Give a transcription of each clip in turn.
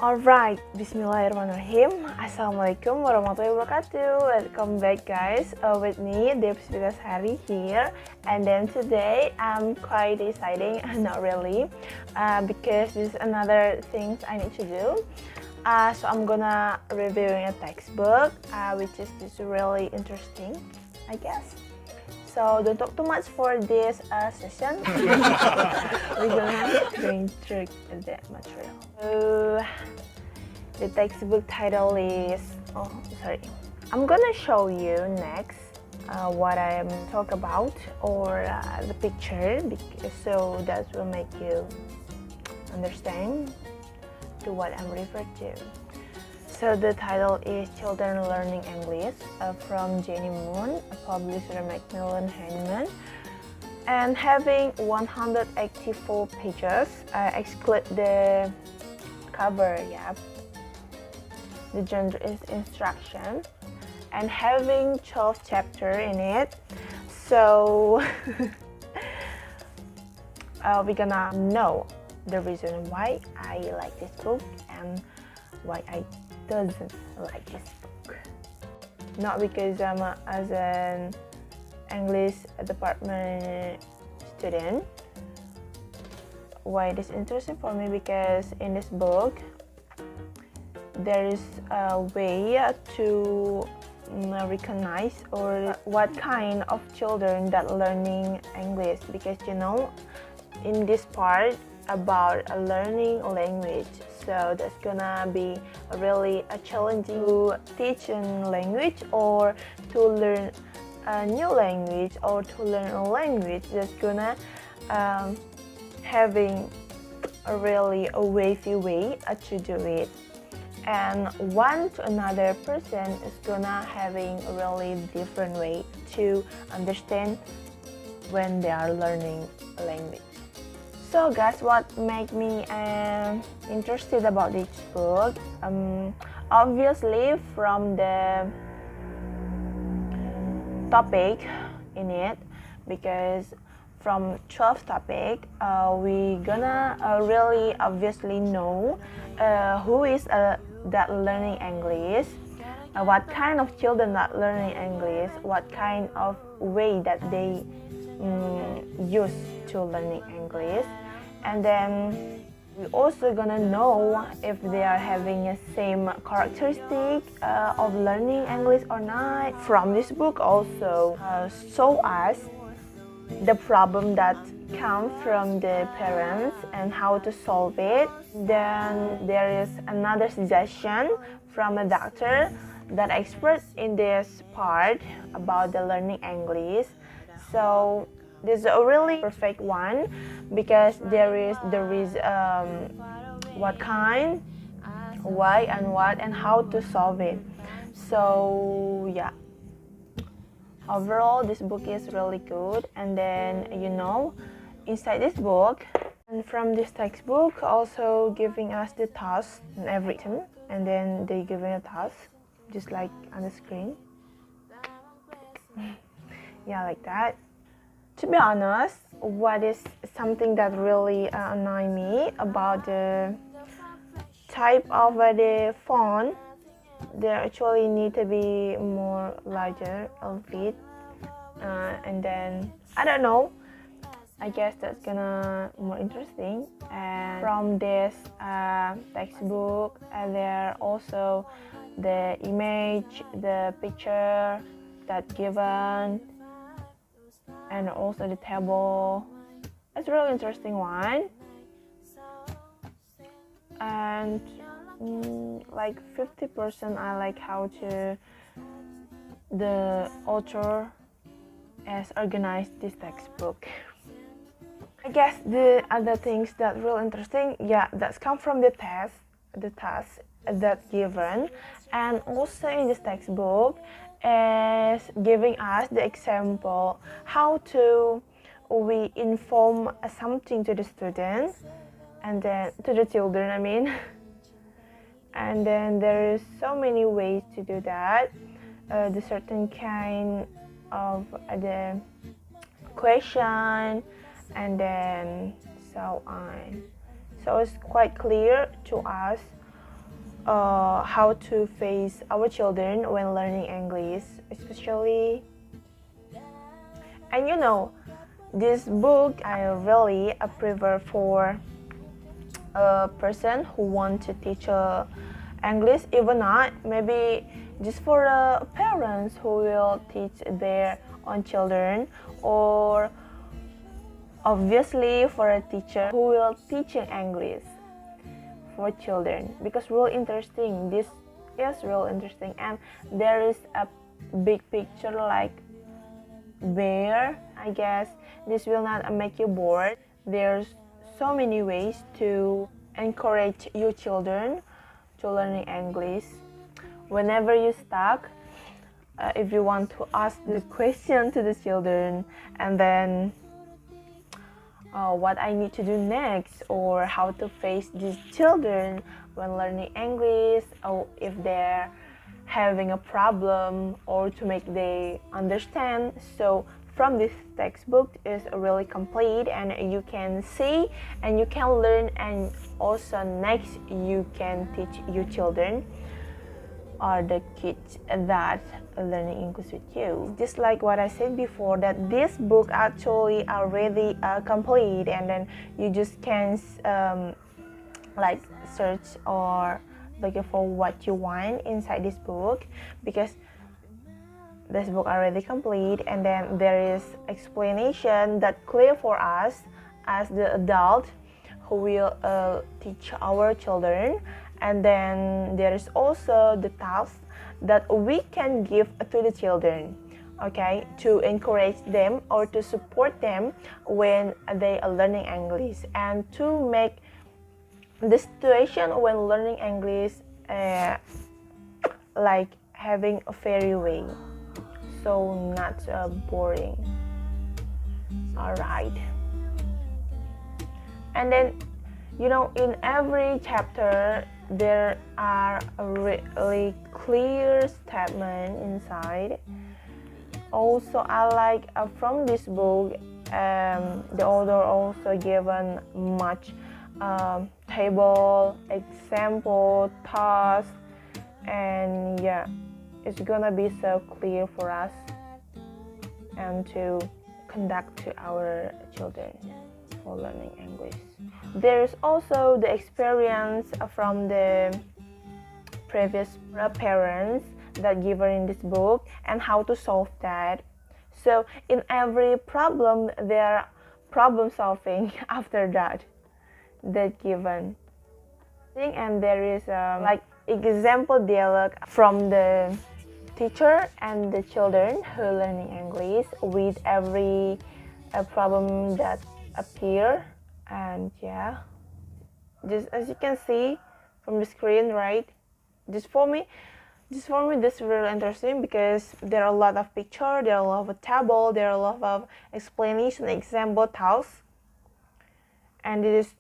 Alright, bismillahirrahmanirrahim. Assalamualaikum warahmatullahi wabarakatuh. Welcome back guys, with me, Dewy Sari here. And then today I'm quite exciting, not really, because this is another thing I need to do. So I'm gonna reviewing a textbook, which is just really interesting, I guess. So don't talk too much for this session. We're gonna going through the material. So the textbook title is, I'm gonna show you next what I'm talk about, or the picture, so that will make you understand to what I'm referring to. So the title is Children Learning English from Jenny Moon, a publisher Macmillan Heinemann, and having 184 pages, exclude the cover, the genre is instruction, and having 12 chapters in it. So we're gonna know the reason why I like this book and why I doesn't like this book. Not because I'm as an English department student. Why it is interesting for me, because in this book there is a way to recognize or what kind of children that learning English, because you know in this part about learning language, so that's gonna be really a challenging to teach a language, or to learn a new language, or to learn a language that's gonna having a really a wavy way to do it, and one to another person is gonna having a really different way to understand when they are learning a language. So guys, what made me interested about this book? Obviously from the topic in it, because from 12 topic, we gonna really obviously know who is that learning English, what kind of children that learning English, what kind of way that they use to learning English, and then we also gonna know if they are having a same characteristic of learning English or not. From this book also show us the problem that come from the parents and how to solve it. Then there is another suggestion from a doctor that expert in this part about the learning English. So this is a really perfect one, because there is what kind, why, and what, and how to solve it. So yeah, overall this book is really good. And then you know, inside this book and from this textbook also giving us the task and everything, and then they giving a task just like on the screen. Yeah, like that. To be honest, what is something that really annoyed me about the type of the font, they actually need to be more larger a bit, and then I don't know, I guess that's gonna more interesting. And from this textbook, there also the image, the picture that given, and also the table. It's a really interesting one, and like 50% I like how to the author has organized this textbook. I guess the other things that real interesting, that's come from the task that given, and also in this textbook is giving us the example how to we inform something to the students, and then to the children, I mean. And then there is so many ways to do that. The certain kind of the question, and then so on. So it's quite clear to us how to face our children when learning English, especially. And you know, this book I really prefer for a person who want to teach English, even not maybe just for parents who will teach their own children, or obviously for a teacher who will teach English for children, because real interesting. This is real interesting, and there is a big picture like bear. I guess this will not make you bored. There's so many ways to encourage your children to learning English. Whenever you stuck, if you want to ask the question to the children, and then what I need to do next, or how to face these children when learning English, or if they're having a problem, or to make they understand. So from this textbook is really complete, and you can see and you can learn, and also next you can teach your children or the kids that learning English with you. Just like what I said before, that this book actually already complete, and then you just can like search or looking for what you want inside this book, because this book already complete, and then there is explanation that clear for us as the adult who will teach our children. And then there is also the task that we can give to the children, okay, to encourage them or to support them when they are learning English, and to make the situation when learning English like having a fairy way, so not boring. Alright, and then you know, in every chapter there are a really clear statement inside. Also, I like from this book, the author also given much table, example, task, and yeah, it's gonna be so clear for us and to conduct to our children for learning English. There is also the experience from the previous parents that given in this book, and how to solve that. So in every problem there are problem solving after that given, and there is like example dialogue from the teacher and the children who learning English with every problem that appear. And yeah, just as you can see from the screen, right, just for me this is really interesting, because there are a lot of picture, there are a lot of table, there are a lot of explanation, example, tasks, and it is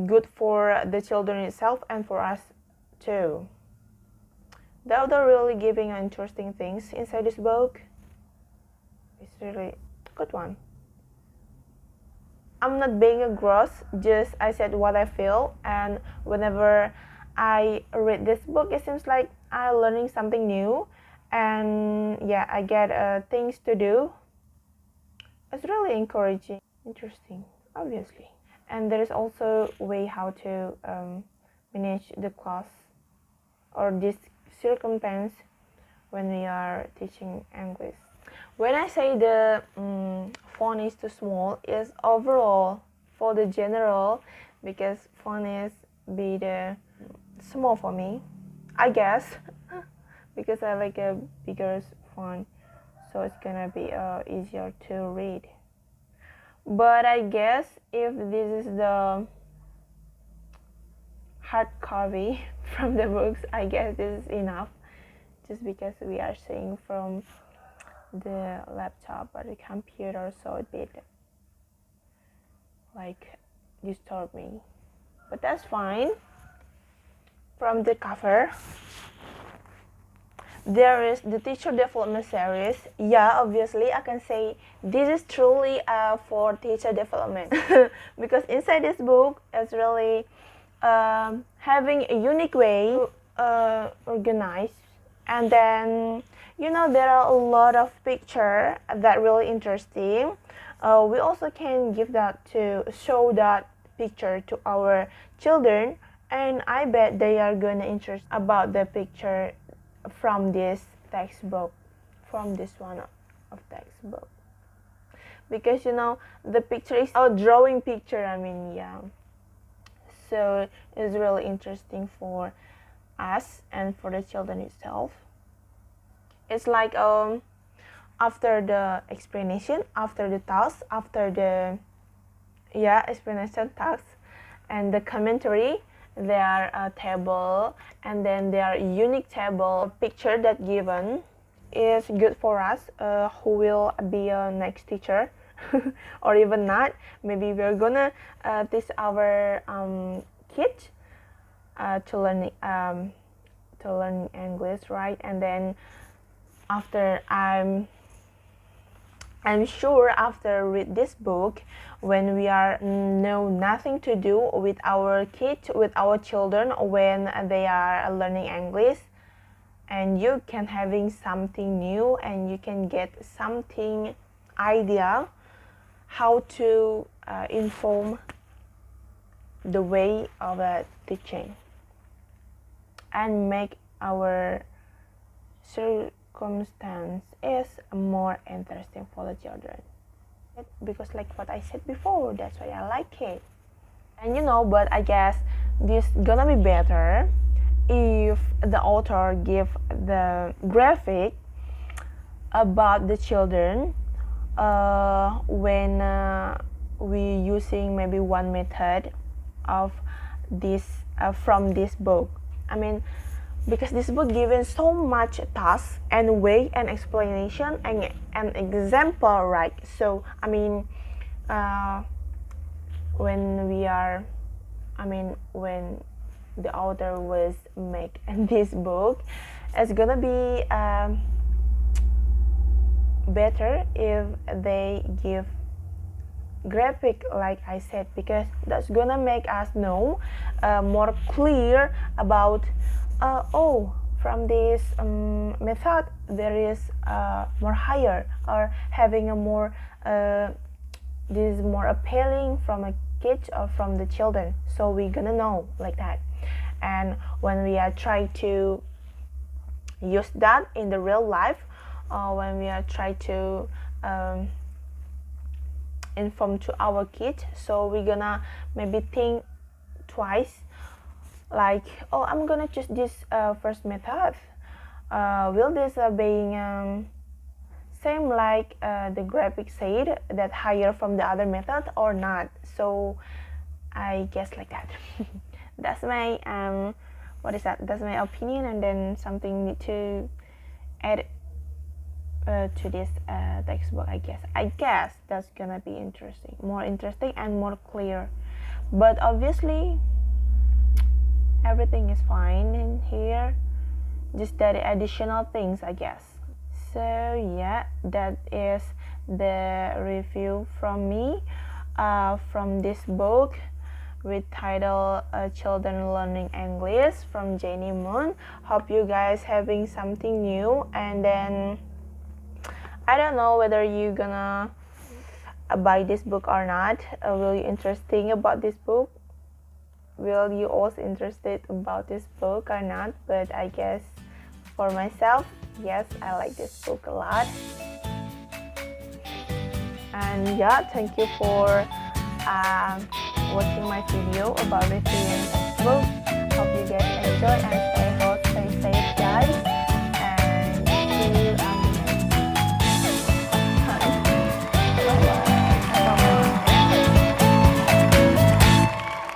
good for the children itself and for us too. The author really giving interesting things inside this book. It's really a good one. I'm not being gross, just I said what I feel, and whenever I read this book, it seems like I'm learning something new, and yeah, I get things to do. It's really encouraging, interesting, obviously. And there is also a way how to manage the class or this circumstance when we are teaching English. When I say the font is too small, is overall for the general, because font is be the small for me, I guess, because I like a bigger font, so it's gonna be easier to read. But I guess if this is the hard copy from the books, I guess this is enough, just because we are seeing from the laptop or the computer, so it did like disturb me, but that's fine. From the cover there is the teacher development series. Yeah, obviously I can say this is truly for teacher development because inside this book is really having a unique way organized. And then, you know, there are a lot of picture that really interesting. We also can give that to show that picture to our children, and I bet they are gonna interest about the picture from this textbook, from this one of textbook, because you know the picture is a drawing picture. I mean, yeah. So it's really interesting for us and for the children itself. It's like after the explanation, after the task, after the explanation task and the commentary, there are a table, and then there are unique table picture that given is good for us who will be a next teacher or even not. Maybe we're gonna teach our kids to learn English, right? And then after I'm sure after read this book, when we are know nothing to do with our kids, with our children when they are learning English, and you can having something new and you can get something idea how to inform the way of teaching and make our circumstance is more interesting for the children, because like what I said before, that's why I like it. And you know, but I guess this gonna be better if the author give the graphic about the children when we using maybe one method of this from this book. I mean, because this book given so much task and way and explanation and an example, right? So I mean, when the author was make this book, it's gonna be better if they give graphic, like I said, because that's gonna make us know more clear about from this method there is more higher or having a more this is more appealing from a kid or from the children, so we're gonna know like that. And when we are trying to use that in the real life, when we are trying to inform to our kids, so we're gonna maybe think twice, like, oh, I'm gonna choose this first method. Will this being same like the graphic said that higher from the other method or not? So I guess like that. That's my that's my opinion, and then something need to add to this textbook. I guess that's gonna be more interesting and more clear. But obviously everything is fine in here, just that additional things, I guess. So yeah, that is the review from me from this book with title Children Learning English from Jenny Moon. Hope you guys having something new, and then I don't know whether you gonna buy this book or not. Will you interesting about this book? Will you also interested about this book or not? But I guess for myself, yes, I like this book a lot. And yeah, thank you for watching my video about reviewing this book. Hope you guys enjoy, and